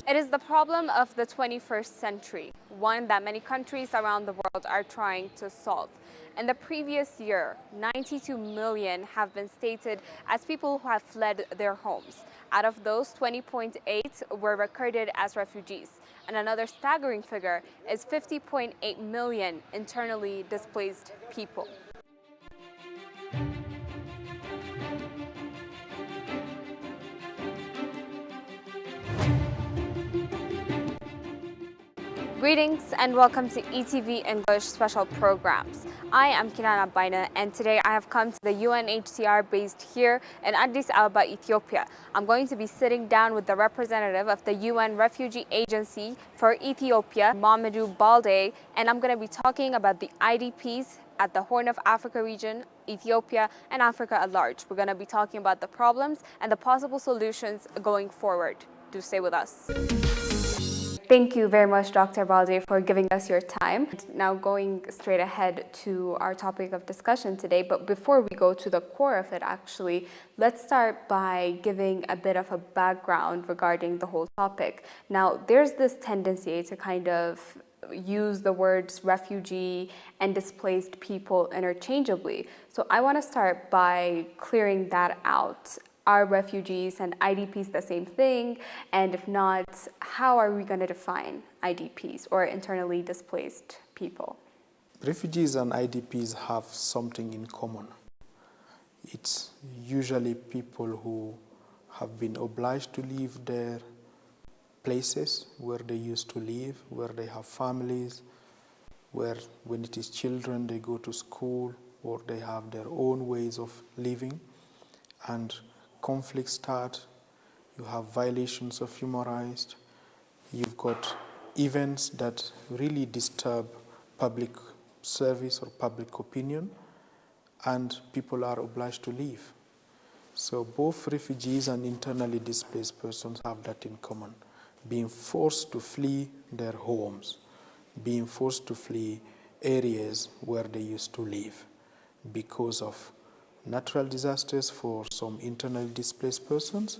It is the problem of the 21st century, one that many countries around the world are trying to solve. In the previous year, 92 million have been stated as people who have fled their homes. Out of those, 20.8 were recorded as refugees. And another staggering figure is 50.8 million internally displaced people. Greetings and welcome to ETV English special programs. I am Kinana Baina and today I have come to the UNHCR based here in Addis Ababa, Ethiopia. I'm going to be sitting down with the representative of the UN Refugee Agency for Ethiopia, Mamadou Balde, and I'm going to be talking about the IDPs at the Horn of Africa region, Ethiopia, and Africa at large. We're going to be talking about the problems and the possible solutions going forward. Do stay with us. Thank you very much, Dr. Balde, for giving us your time. Now going straight ahead to our topic of discussion today, but before we go to the core of it actually, let's start by giving a bit of a background regarding the whole topic. Now, there's this tendency to kind of use the words refugee and displaced people interchangeably. So I want to start by clearing that out. Are refugees and IDPs the same thing? And if not, how are we going to define IDPs or internally displaced people? Refugees and IDPs have something in common. It's usually people who have been obliged to leave their places where they used to live, where they have families, where when it is children they go to school or they have their own ways of living, and conflicts start, you have violations of human rights, you've got events that really disturb public service or public opinion, and people are obliged to leave. So both refugees and internally displaced persons have that in common, being forced to flee their homes, being forced to flee areas where they used to live because of natural disasters for some internally displaced persons,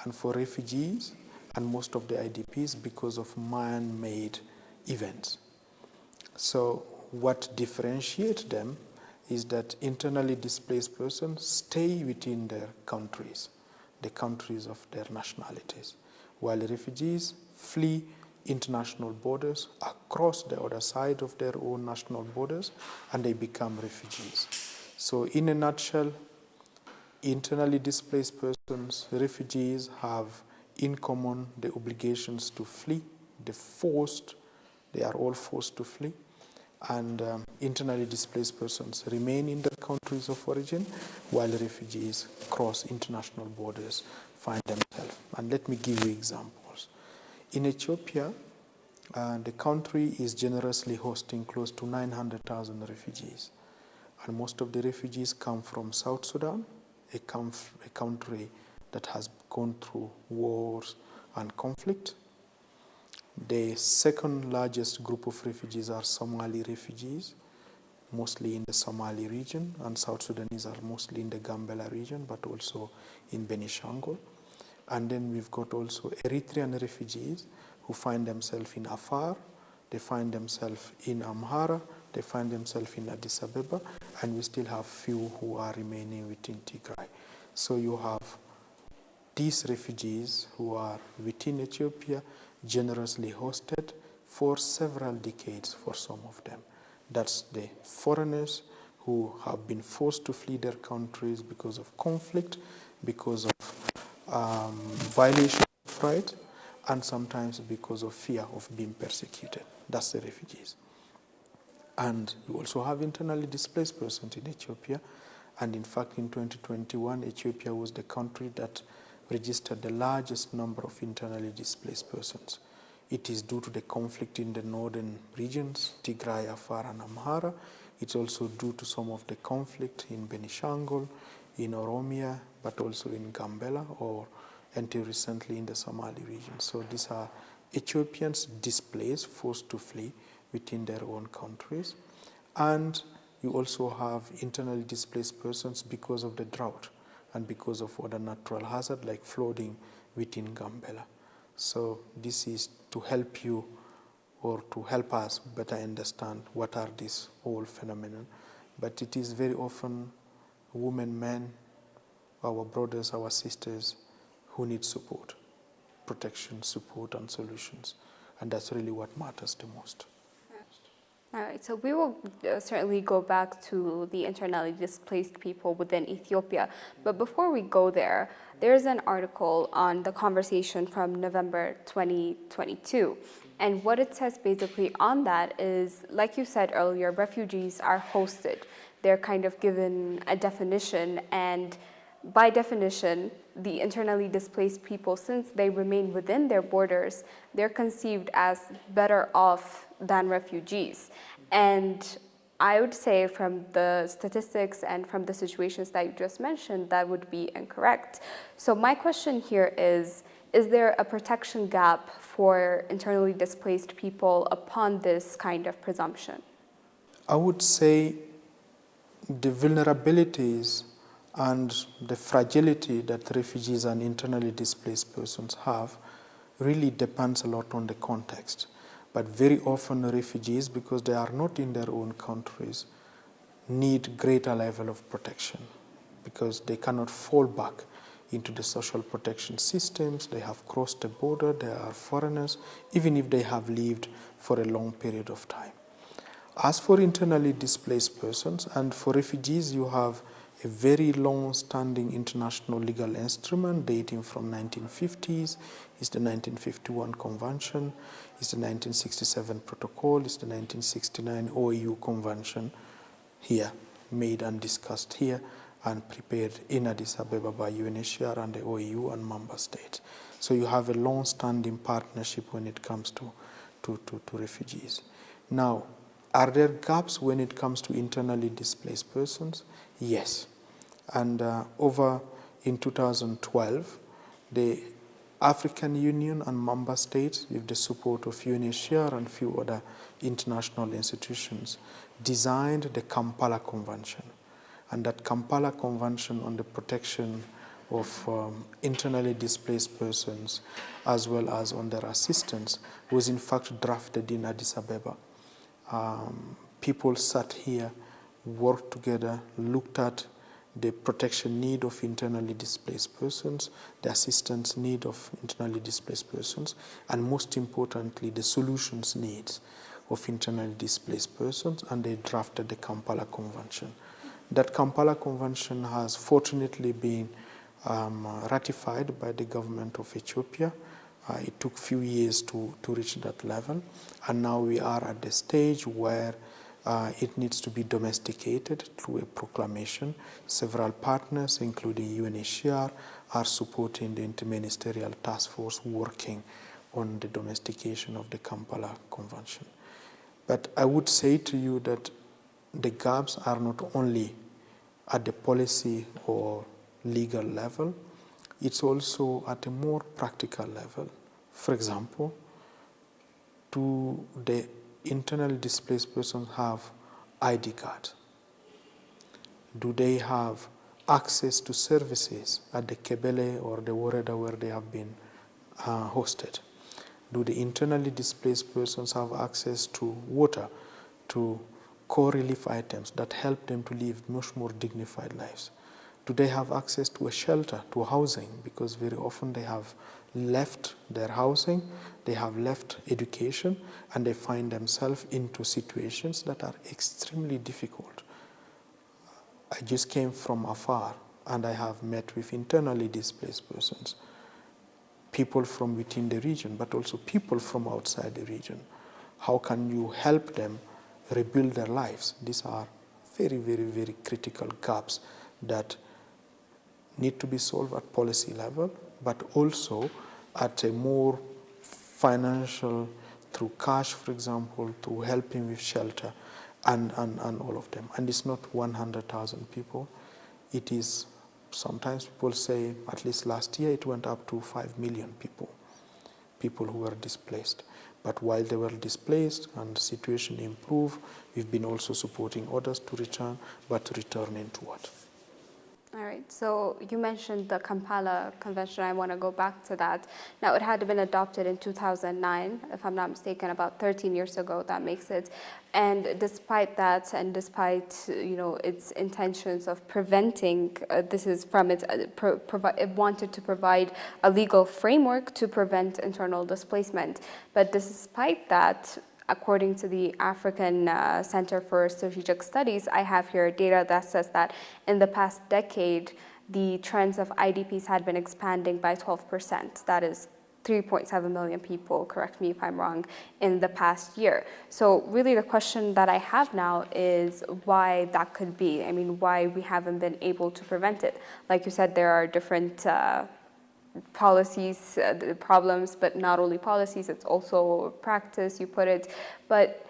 and for refugees and most of the IDPs because of man-made events. So what differentiates them is that internally displaced persons stay within their countries, the countries of their nationalities, while refugees flee international borders across the other side of their own national borders, and they become refugees. So in a nutshell, internally displaced persons, refugees have in common the obligations to flee. They are all forced to flee. And internally displaced persons remain in their countries of origin, while refugees cross international borders, find themselves. And let me give you examples. In Ethiopia, the country is generously hosting close to 900,000 refugees. And most of the refugees come from South Sudan, a country that has gone through wars and conflict. The second largest group of refugees are Somali refugees, mostly in the Somali region, and South Sudanese are mostly in the Gambela region, but also in Benishangul. And then we've got also Eritrean refugees who find themselves in Afar, they find themselves in Amhara, they find themselves in Addis Ababa, and we still have few who are remaining within Tigray. So you have these refugees who are within Ethiopia, generously hosted for several decades for some of them. That's the foreigners who have been forced to flee their countries because of conflict, because of violation of rights, and sometimes because of fear of being persecuted. That's the refugees. And you also have internally displaced persons in Ethiopia. And in fact, in 2021, Ethiopia was the country that registered the largest number of internally displaced persons. It is due to the conflict in the northern regions, Tigray, Afar, and Amhara. It's also due to some of the conflict in Benishangul, in Oromia, but also in Gambela, or until recently in the Somali region. So these are Ethiopians displaced, forced to flee within their own countries. And you also have internally displaced persons because of the drought and because of other natural hazards like flooding within Gambela. So this is to help you or to help us better understand what are these whole phenomenon. But it is very often women, men, our brothers, our sisters who need support, protection, support, and solutions. And that's really what matters the most. All right, so we will certainly go back to the internally displaced people within Ethiopia. But before we go there, there's an article on the conversation from November 2022. And what it says basically on that is, like you said earlier, refugees are hosted. They're kind of given a definition, and by definition, the internally displaced people, since they remain within their borders, they're conceived as better off than refugees. And I would say from the statistics and from the situations that you just mentioned, that would be incorrect. So my question here is there a protection gap for internally displaced people upon this kind of presumption? I would say the vulnerabilities and the fragility that refugees and internally displaced persons have really depends a lot on the context. But very often refugees, because they are not in their own countries, need greater level of protection because they cannot fall back into the social protection systems. They have crossed the border, they are foreigners, even if they have lived for a long period of time. As for internally displaced persons and for refugees, you have a very long-standing international legal instrument dating from 1950s. It's the 1951 Convention, it's the 1967 Protocol, it's the 1969 OAU Convention here, made and discussed here and prepared in Addis Ababa by UNHCR and the OAU and member states. So you have a long-standing partnership when it comes to refugees. Now, are there gaps when it comes to internally displaced persons? Yes. And over in 2012, the African Union and member states, with the support of UNHCR and a few other international institutions, designed the Kampala Convention. And that Kampala Convention on the protection of internally displaced persons as well as on their assistance was in fact drafted in Addis Ababa. People sat here, worked together, looked at the protection need of internally displaced persons, the assistance need of internally displaced persons, and most importantly, the solutions needs of internally displaced persons, and they drafted the Kampala Convention. That Kampala Convention has fortunately been ratified by the government of Ethiopia. It took a few years to reach that level, and now we are at the stage where it needs to be domesticated through a proclamation. Several partners, including UNHCR, are supporting the interministerial task force working on the domestication of the Kampala Convention. But I would say to you that the gaps are not only at the policy or legal level, it's also at a more practical level. For example, do the internally displaced persons have ID card? Do they have access to services at the Kebele or the Woreda where they have been hosted? Do the internally displaced persons have access to water, to core relief items that help them to live much more dignified lives? Do they have access to a shelter, to housing? Because very often they have left their housing, they have left education, and they find themselves into situations that are extremely difficult. I just came from afar, and I have met with internally displaced persons, people from within the region, but also people from outside the region. How can you help them rebuild their lives? These are very, very, very critical gaps that need to be solved at policy level, but also at a more financial, through cash, for example, through helping with shelter, and all of them. And it's not 100,000 people. It is, sometimes people say, at least last year, it went up to 5 million people who were displaced. But while they were displaced and the situation improved, we've been also supporting others to return, but to return into what? All right, so you mentioned the Kampala Convention. I want to go back to that. Now, it had been adopted in 2009, if I'm not mistaken, about 13 years ago, that makes it. And despite that, and despite, its intentions of preventing, this is from its, it wanted to provide a legal framework to prevent internal displacement. But despite that, according to the African Center for Strategic Studies, I have here data that says that in the past decade, the trends of IDPs had been expanding by 12%. That is 3.7 million people, correct me if I'm wrong, in the past year. So really the question that I have now is why that could be. I mean, why we haven't been able to prevent it. Like you said, there are different policies, problems, but not only policies, it's also practice, you put it. But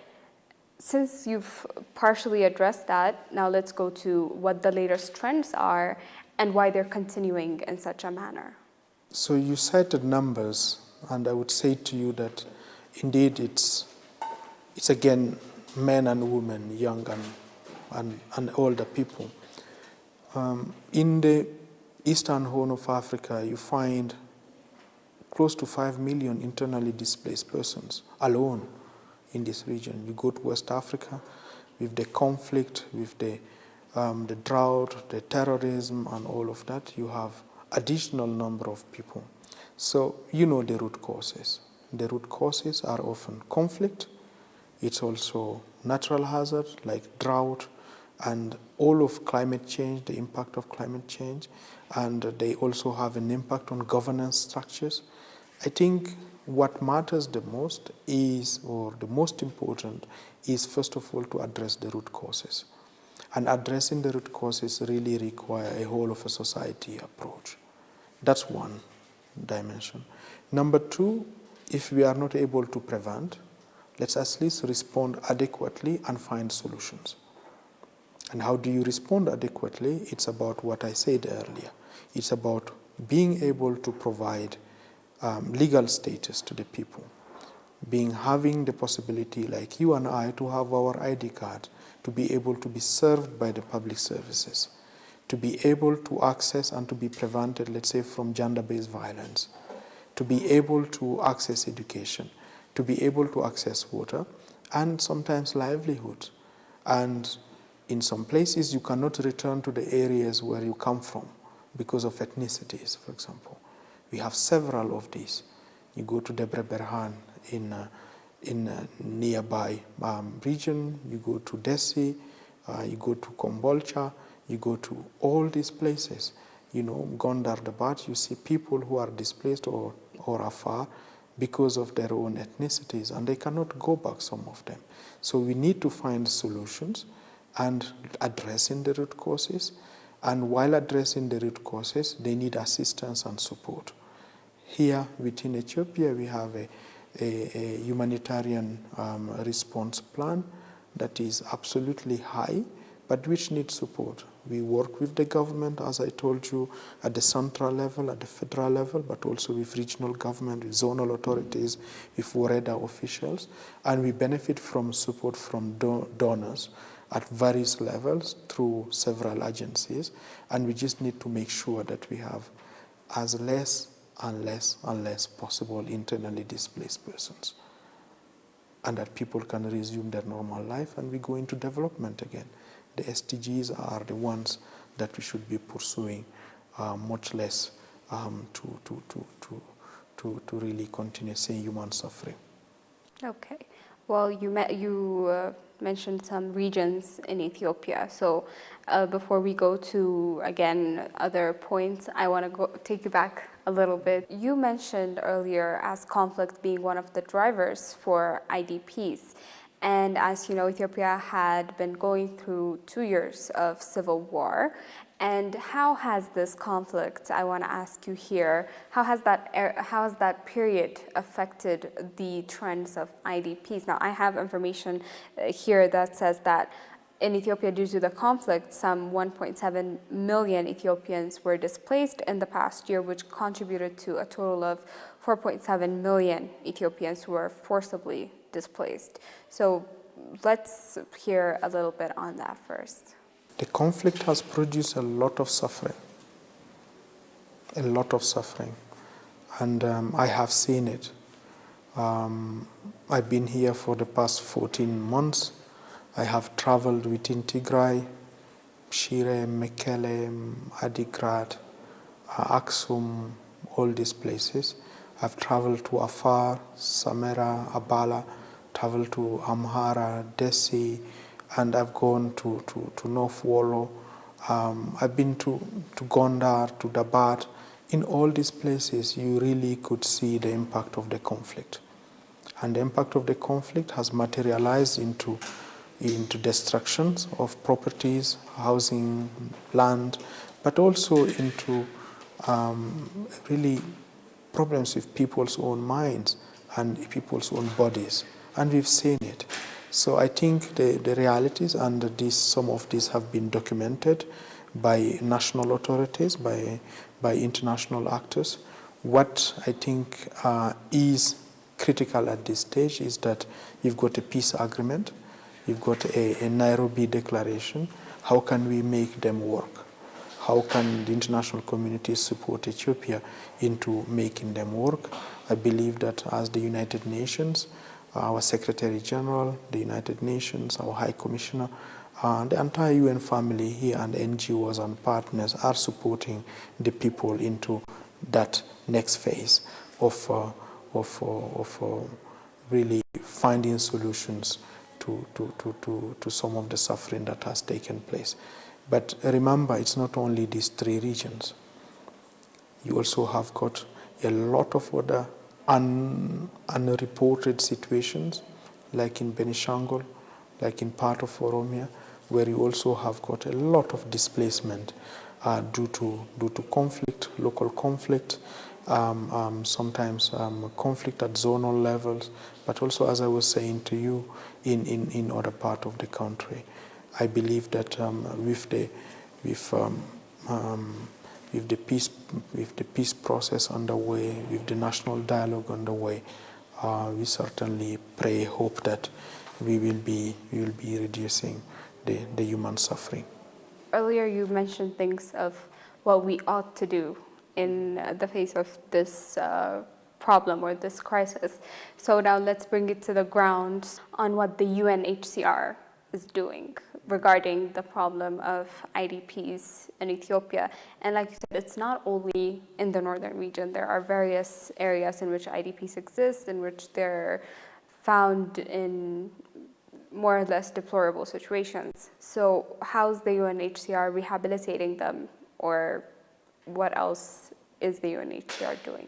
since you've partially addressed that, now let's go to what the latest trends are and why they're continuing in such a manner. So you cited numbers, and I would say to you that indeed it's again men and women, young and older people. In the Eastern Horn of Africa, you find close to 5 million internally displaced persons alone in this region. You go to West Africa with the conflict, with the drought, the terrorism, and all of that, you have additional number of people. So you know the root causes. The root causes are often conflict. It's also natural hazard like drought and all of climate change, the impact of climate change, and they also have an impact on governance structures. I think what matters the most is, or the most important, is first of all to address the root causes. And addressing the root causes really require a whole of a society approach. That's one dimension. Number two, if we are not able to prevent, let's at least respond adequately and find solutions. And how do you respond adequately? It's about what I said earlier. It's about being able to provide legal status to the people, having the possibility, like you and I, to have our ID card, to be able to be served by the public services, to be able to access and to be prevented, let's say, from gender-based violence, to be able to access education, to be able to access water, and sometimes livelihood. And in some places, you cannot return to the areas where you come from because of ethnicities, for example. We have several of these. You go to Debre Berhan in nearby region, you go to Desi, you go to Kombolcha, you go to all these places. You know, Gondar, Dabat, you see people who are displaced or are far because of their own ethnicities, and they cannot go back, some of them. So we need to find solutions and addressing the root causes. And while addressing the root causes, they need assistance and support. Here within Ethiopia, we have a humanitarian response plan that is absolutely high, but which needs support. We work with the government, as I told you, at the central level, at the federal level, but also with regional government, with zonal authorities, with WOREDA officials, and we benefit from support from donors at various levels through several agencies, and we just need to make sure that we have as less and less possible internally displaced persons, and that people can resume their normal life and we go into development again. The SDGs are the ones that we should be pursuing, much less to really continue seeing human suffering. Okay. Well, you mentioned some regions in Ethiopia. So before we go to, again, other points, I want to take you back a little bit. You mentioned earlier as conflict being one of the drivers for IDPs. And as you know, Ethiopia had been going through 2 years of civil war. And how has this conflict, I want to ask you here, how has that period affected the trends of IDPs? Now, I have information here that says that in Ethiopia, due to the conflict, some 1.7 million Ethiopians were displaced in the past year, which contributed to a total of 4.7 million Ethiopians who were forcibly displaced. So let's hear a little bit on that first. The conflict has produced a lot of suffering, and I have seen it. I've been here for the past 14 months. I have traveled within Tigray, Shire, Mekele, Adigrat, Aksum, all these places. I've traveled to Afar, Samera, Abala, traveled to Amhara, Desi, and I've gone to North Wollo. I've been to Gondar, to Dabat. In all these places, you really could see the impact of the conflict. And the impact of the conflict has materialized into destructions of properties, housing, land, but also into really problems with people's own minds and people's own bodies. And we've seen it. So I think the realities and some of these have been documented by national authorities, by international actors. What I think is critical at this stage is that you've got a peace agreement, you've got a Nairobi declaration. How can we make them work? How can the international community support Ethiopia into making them work? I believe that as the United Nations, our Secretary General, the United Nations, our High Commissioner, the entire UN family here and NGOs and partners are supporting the people into that next phase of really finding solutions to some of the suffering that has taken place. But remember, it's not only these three regions. You also have got a lot of other unreported situations, like in Benishangul, like in part of Oromia, where you also have got a lot of displacement due to conflict, local conflict, sometimes conflict at zonal levels, but also, as I was saying to you, in other part of the country. I believe that with the peace process underway, with the national dialogue underway, we certainly pray, hope that we will be reducing the human suffering. Earlier, you mentioned things of what we ought to do in the face of this problem or this crisis. So now let's bring it to the ground on what the UNHCR is doing regarding the problem of IDPs in Ethiopia. And like you said, it's not only in the northern region. There are various areas in which IDPs exist, in which they're found in more or less deplorable situations. So how's the UNHCR rehabilitating them, or what else is the UNHCR doing?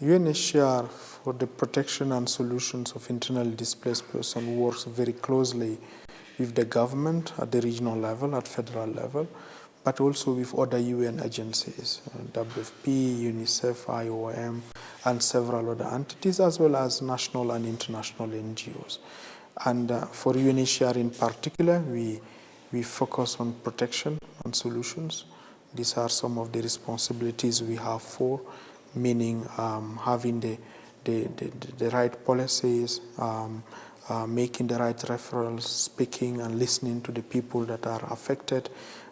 UNHCR, for the protection and solutions of internally displaced persons, works very closely with the government at the regional level, at federal level, but also with other UN agencies, WFP, UNICEF, IOM, and several other entities, as well as national and international NGOs. And for UNHCR in particular, we focus on protection and solutions. These are some of the responsibilities we have for, meaning having the right policies, making the right referrals, speaking and listening to the people that are affected,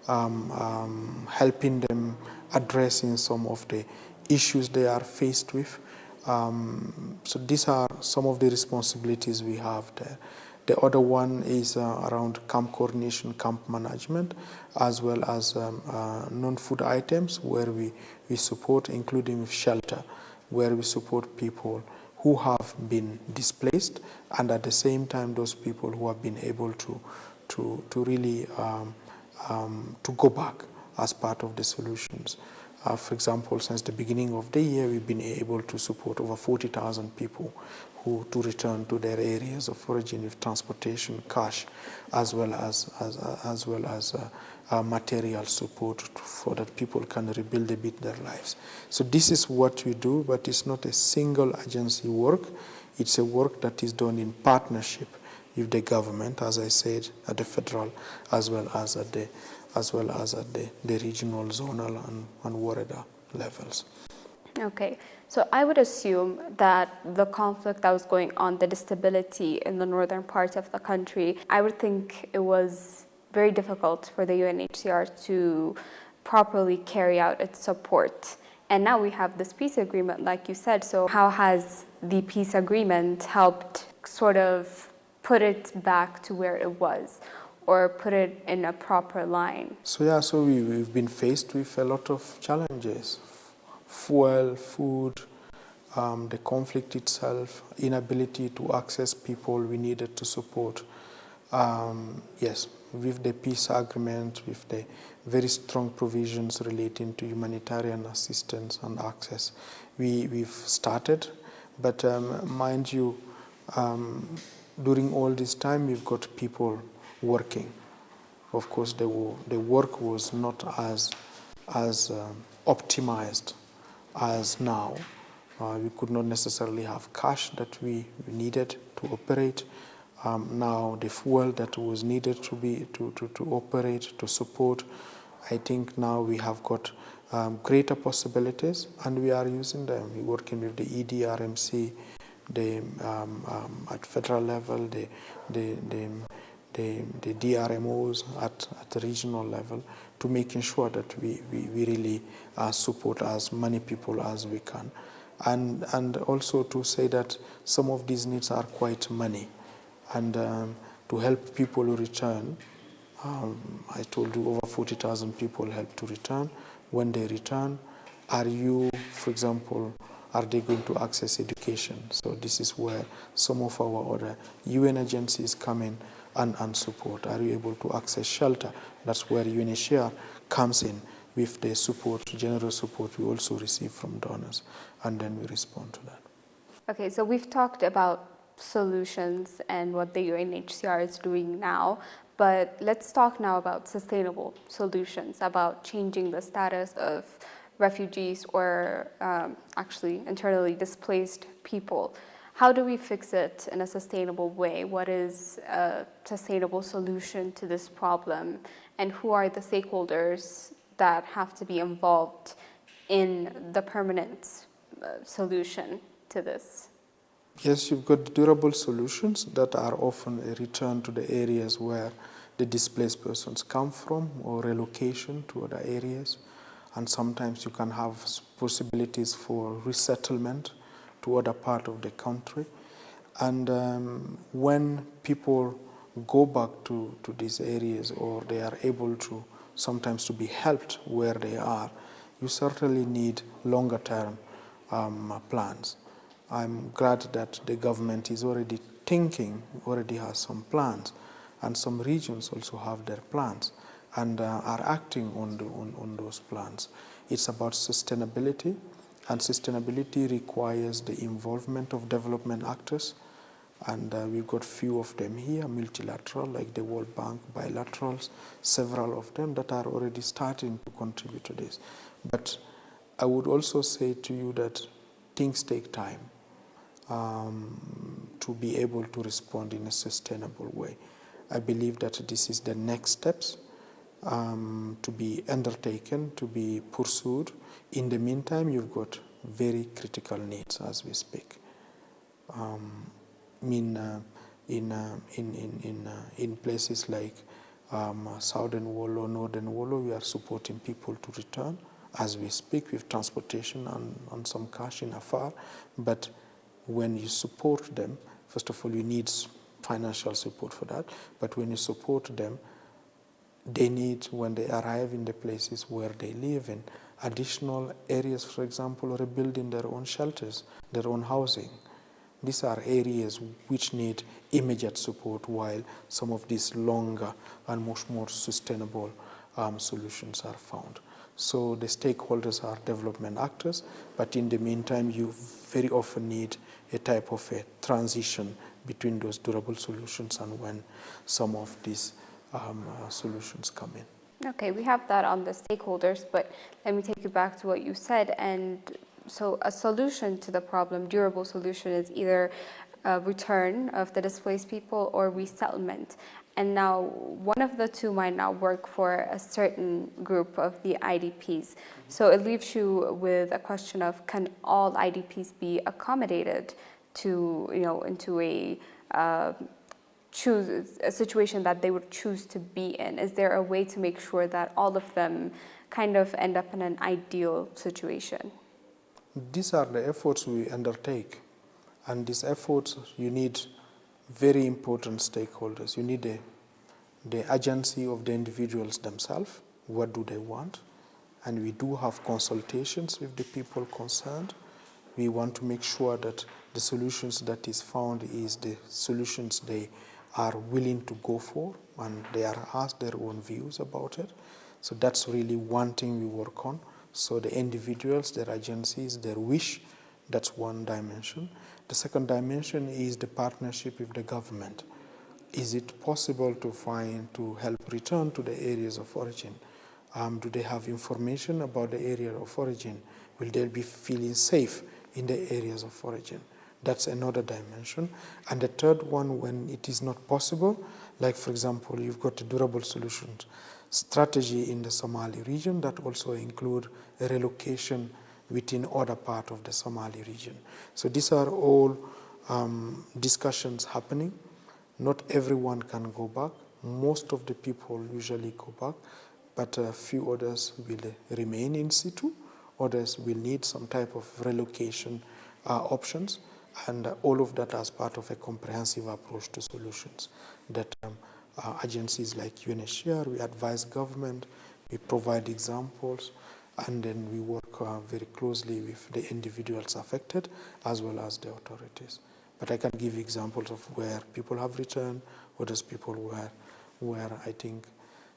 helping them addressing some of the issues they are faced with. So these are some of the responsibilities we have there. The other one is around camp coordination, camp management, as well as non-food items, where we support, including with shelter, where we support people who have been displaced, and at the same time those people who have been able to really to go back as part of the solutions. For example, since the beginning of the year, we've been able to support over 40,000 people to return to their areas of origin with transportation, cash, as well as material support so that people can rebuild a bit their lives. So this is what we do, but it's not a single agency work. It's a work that is done in partnership with the government, as I said, at the federal, as well as at the regional, zonal, and Warada levels. Okay, so I would assume that the conflict that was going on, the instability in the northern parts of the country, I would think it was very difficult for the UNHCR to properly carry out its support. And now we have this peace agreement, like you said. So how has the peace agreement helped sort of put it back to where it was, or put it in a proper line? So we've been faced with a lot of challenges: fuel, food, the conflict itself, inability to access people we needed to support. Yes, with the peace agreement, with the very strong provisions relating to humanitarian assistance and access, we've started. But mind you, during all this time, we've got people working. Of course, the work was not as optimized as now. We could not necessarily have cash that we needed to operate. Now the fuel that was needed to operate, to support, I think now we have got greater possibilities, and we are using them. We're working with the EDRMC, at federal level, the DRMOs at the regional level, to making sure that we really support as many people as we can. And also to say that some of these needs are quite money. And to help people return, I told you over 40,000 people help to return. When they return, for example, are they going to access education? So this is where some of our other UN agencies come in and support. Are you able to access shelter? That's where UNHCR comes in with the support, general support we also receive from donors, and then we respond to that. Okay, so we've talked about solutions and what the UNHCR is doing now, but let's talk now about sustainable solutions, about changing the status of refugees or actually internally displaced people. How do we fix it in a sustainable way? What is a sustainable solution to this problem? And who are the stakeholders that have to be involved in the permanent solution to this? Yes, you've got durable solutions that are often a return to the areas where the displaced persons come from, or relocation to other areas. And sometimes you can have possibilities for resettlement to other part of the country. And when people go back to these areas, or they are able to sometimes to be helped where they are, you certainly need longer term plans. I'm glad that the government is already has some plans, and some regions also have their plans and are acting on those plans. It's about sustainability, and sustainability requires the involvement of development actors, and we've got few of them here, multilateral, like the World Bank, bilaterals, several of them that are already starting to contribute to this. But I would also say to you that things take time to be able to respond in a sustainable way. I believe that this is the next steps to be undertaken, to be pursued. In the meantime, you've got very critical needs as we speak. In places like Southern Wollo, Northern Wollo, we are supporting people to return as we speak, with transportation and some cash in Afar. But when you support them, first of all, you need financial support for that. But when you support them, they need, when they arrive in the places where they live in, additional areas, for example, rebuilding their own shelters, their own housing. These are areas which need immediate support, while some of these longer and much more sustainable solutions are found. So the stakeholders are development actors, but in the meantime, you very often need a type of a transition between those durable solutions and when some of these solutions come in. Okay, we have that on the stakeholders, but let me take you back to what you said. And so a solution to the problem, durable solution, is either a return of the displaced people or resettlement. And now one of the two might not work for a certain group of the IDPs. So it leaves you with a question of, can all IDPs be accommodated to, into a choose a situation that they would choose to be in? Is there a way to make sure that all of them kind of end up in an ideal situation? These are the efforts we undertake. And these efforts, you need very important stakeholders. You need the agency of the individuals themselves. What do they want? And we do have consultations with the people concerned. We want to make sure that the solutions that is found is the solutions they are willing to go for, and they are asked their own views about it. So that's really one thing we work on. So the individuals, their agencies, their wish, that's one dimension. The second dimension is the partnership with the government. Is it possible to help return to the areas of origin? Do they have information about the area of origin? Will they be feeling safe in the areas of origin? That's another dimension. And the third one, when it is not possible, like for example, you've got a durable solutions strategy in the Somali region that also include a relocation within other part of the Somali region. So these are all discussions happening. Not everyone can go back. Most of the people usually go back, but a few others will remain in situ. Others will need some type of relocation options, and all of that as part of a comprehensive approach to solutions that agencies like UNHCR, we advise government, we provide examples, and then we work very closely with the individuals affected as well as the authorities. But I can give examples of where people have returned, others people where I think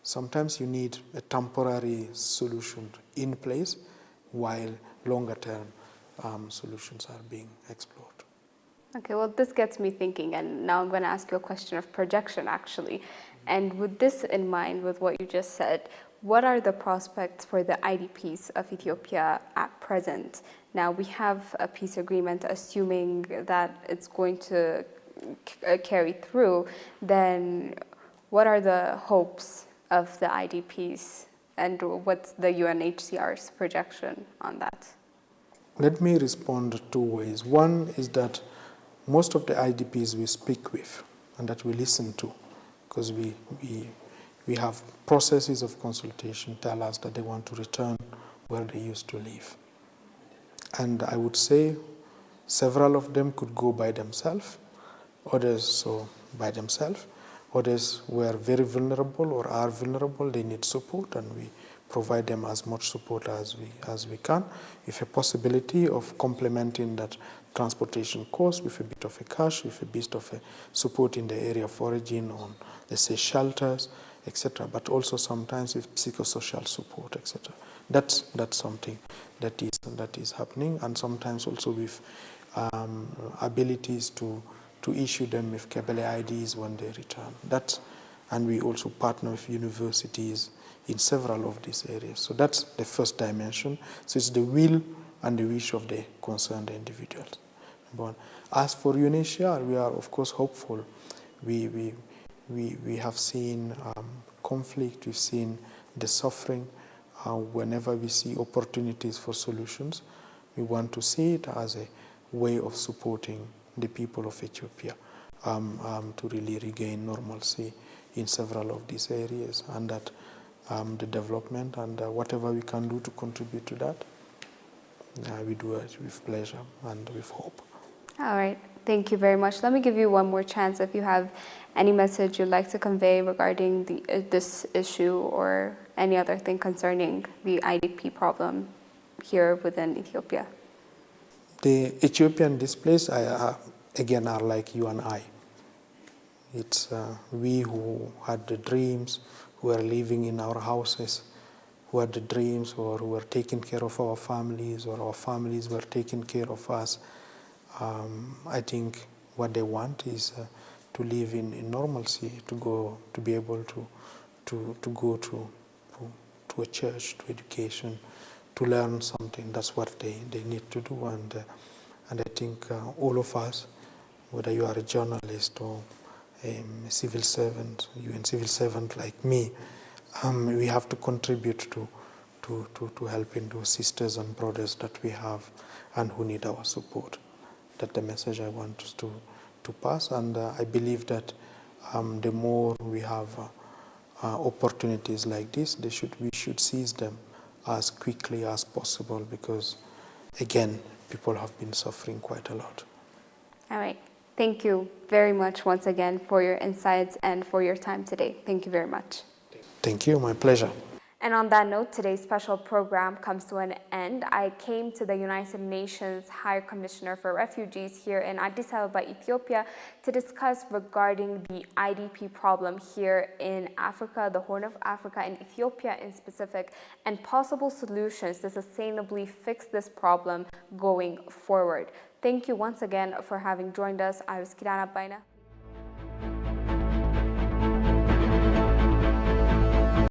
sometimes you need a temporary solution in place while longer term solutions are being explored. Okay, well, this gets me thinking, and now I'm going to ask you a question of projection, actually. And with this in mind, with what you just said, what are the prospects for the IDPs of Ethiopia at present? Now, we have a peace agreement, assuming that it's going to carry through, then what are the hopes of the IDPs, and what's the UNHCR's projection on that? Let me respond two ways. One is that most of the IDPs we speak with and that we listen to, because we have processes of consultation tell us that they want to return where they used to live. And I would say several of them could go by themselves, others were very vulnerable or are vulnerable, they need support, and we provide them as much support as we can, with a possibility of complementing that transportation cost with a bit of a cash, with a bit of a support in the area of origin on, let's say, shelters, etc., but also sometimes with psychosocial support, etc. That's something that is happening, and sometimes also with abilities to issue them with Kebele IDs when they return. And we also partner with universities in several of these areas. So that's the first dimension. So it's the will and the wish of the concerned individuals. But as for UNHCR, we are of course hopeful. We have seen conflict, we've seen the suffering. Whenever we see opportunities for solutions, we want to see it as a way of supporting the people of Ethiopia to really regain normalcy in several of these areas, and that the development and whatever we can do to contribute to that, we do it with pleasure and with hope. All right, thank you very much. Let me give you one more chance if you have any message you'd like to convey regarding this issue or any other thing concerning the IDP problem here within Ethiopia. The Ethiopian displaced, again, are like you and I. It's we who had the dreams, who are living in our houses, who had the dreams, or who were taking care of our families, or our families were taking care of us. I think what they want is to live in normalcy, to be able to go to a church, to education, to learn something. That's what they need to do, and I think all of us, whether you are a journalist or a civil servant, UN civil servant like me, we have to contribute to helping those sisters and brothers that we have and who need our support. That's the message I want to pass, and I believe that the more we have opportunities like this, we should seize them as quickly as possible because, again, people have been suffering quite a lot. All right. Thank you very much once again for your insights and for your time today. Thank you very much. Thank you. My pleasure. And on that note, today's special program comes to an end. I came to the United Nations High Commissioner for Refugees here in Addis Ababa, Ethiopia, to discuss regarding the IDP problem here in Africa, the Horn of Africa, and Ethiopia in specific, and possible solutions to sustainably fix this problem going forward. Thank you once again for having joined us. I was Kirana Baina.